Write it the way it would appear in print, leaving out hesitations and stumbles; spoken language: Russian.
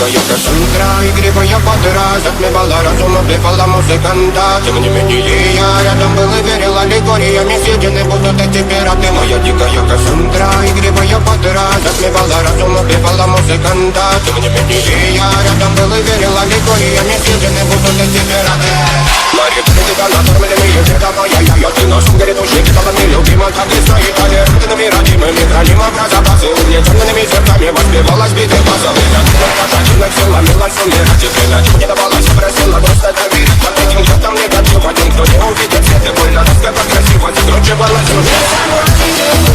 дикая Кассандра, игривая подра затмевала разум, убивала музыканта. Тем не менее я рядом был и верил аллегориями съедены будут эти пираты. Моя дикая Кассандра, игривая подра затмевала разум, убивала музыканта. Тем не менее я рядом был и верил аллегориями съедены будут эти пираты. Мария, ты тебя накормили, мир, это моя я. Ты носом горит уши, киталами любима, как и стоит аллергенными родимыми. Храним образ запасы, угнетенными сердцами воспевалась биты базовых. Потратила сила, милась, умирать, и ты ночью не давалась, просила просто доверить. Под этим чертом негатив, один, кто не увидит свет, и больно рассказать красиво, закручивалась уже.